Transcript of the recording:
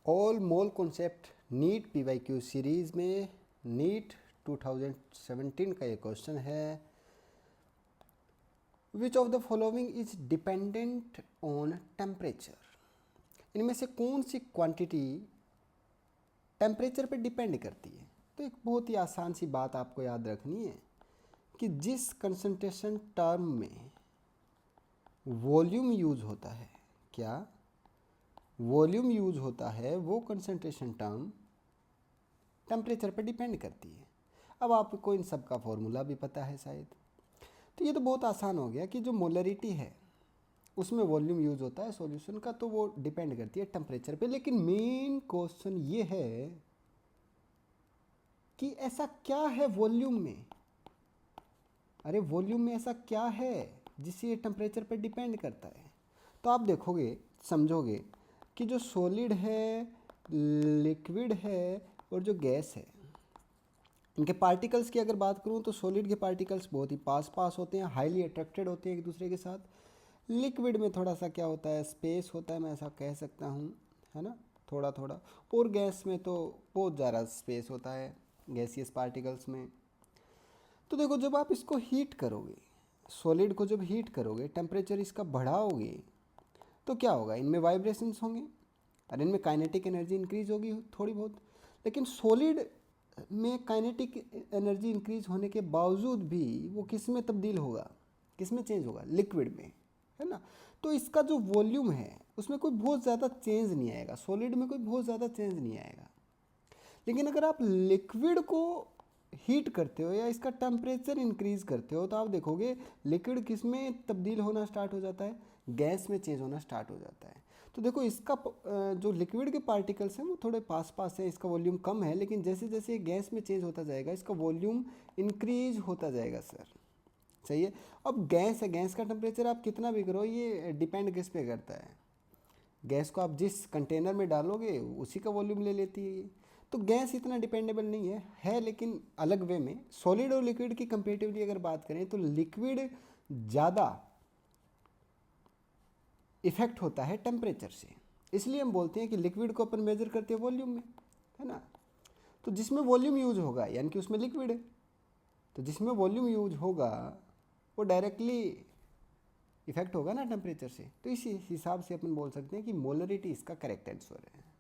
All mole concept NEET PYQ series में NEET 2017 का ये क्वेश्चन है, which of the following is dependent on temperature. इनमें से कौन सी क्वांटिटी टेम्परेचर पे डिपेंड करती है। तो एक बहुत ही आसान सी बात आपको याद रखनी है कि जिस कंसंट्रेशन टर्म में वॉल्यूम यूज होता है, क्या वॉल्यूम यूज होता है, वो कंसंट्रेशन टर्म टेम्परेचर पर डिपेंड करती है। अब आपको इन सब का फॉर्मूला भी पता है शायद, तो ये तो बहुत आसान हो गया कि जो मोलरिटी है उसमें वॉल्यूम यूज होता है सॉल्यूशन का, तो वो डिपेंड करती है टेम्परेचर पे। लेकिन मेन क्वेश्चन ये है कि ऐसा क्या है वॉल्यूम में, अरे वॉल्यूम में ऐसा क्या है जिससे ये टेम्परेचर पर डिपेंड करता है। तो आप देखोगे, समझोगे कि जो सॉलिड है, लिक्विड है और जो गैस है, इनके पार्टिकल्स की अगर बात करूं तो सॉलिड के पार्टिकल्स बहुत ही पास पास होते हैं, हाईली अट्रैक्टेड होते हैं एक दूसरे के साथ। लिक्विड में थोड़ा सा क्या होता है, स्पेस होता है, मैं ऐसा कह सकता हूं, है ना, थोड़ा थोड़ा। और गैस में तो बहुत ज़्यादा स्पेस होता है गैसियस पार्टिकल्स में। तो देखो, जब आप इसको हीट करोगे, सॉलिड को जब हीट करोगे, टेम्परेचर इसका बढ़ाओगे, तो क्या होगा, इनमें वाइब्रेशंस होंगे और इनमें काइनेटिक एनर्जी इंक्रीज होगी थोड़ी बहुत। लेकिन सॉलिड में काइनेटिक एनर्जी इंक्रीज होने के बावजूद भी वो किस में तब्दील होगा, किस में चेंज होगा, लिक्विड में, है ना। तो इसका जो वॉल्यूम है उसमें कोई बहुत ज़्यादा चेंज नहीं आएगा, सॉलिड में कोई बहुत ज़्यादा चेंज नहीं आएगा। लेकिन अगर आप लिक्विड को हीट करते हो या इसका टेम्परेचर इंक्रीज करते हो, तो आप देखोगे लिक्विड किस में तब्दील होना स्टार्ट हो जाता है, गैस में चेंज होना स्टार्ट हो जाता है। तो देखो, इसका जो लिक्विड के पार्टिकल्स हैं वो थोड़े पास पास हैं, इसका वॉल्यूम कम है, लेकिन जैसे जैसे गैस में चेंज होता जाएगा इसका वॉल्यूम इंक्रीज होता जाएगा सर। सही है। अब गैस है, गैस का टेम्परेचर आप कितना भी करो, ये डिपेंड किस पे करता है, गैस को आप जिस कंटेनर में डालोगे उसी का वॉल्यूम ले लेती है ये। तो गैस इतना डिपेंडेबल नहीं है लेकिन अलग वे में। सॉलिड और लिक्विड की कंपेरेटिवली अगर बात करें तो लिक्विड ज़्यादा इफेक्ट होता है टेम्परेचर से, इसलिए हम बोलते हैं कि लिक्विड को अपन मेजर करते हैं वॉल्यूम में, है ना। तो जिसमें वॉल्यूम यूज होगा यानी कि उसमें लिक्विड है, तो जिसमें वॉल्यूम यूज होगा वो डायरेक्टली इफेक्ट होगा ना टेम्परेचर से। तो इसी हिसाब से अपन बोल सकते हैं कि मोलरिटी इसका करेक्ट आंसर है।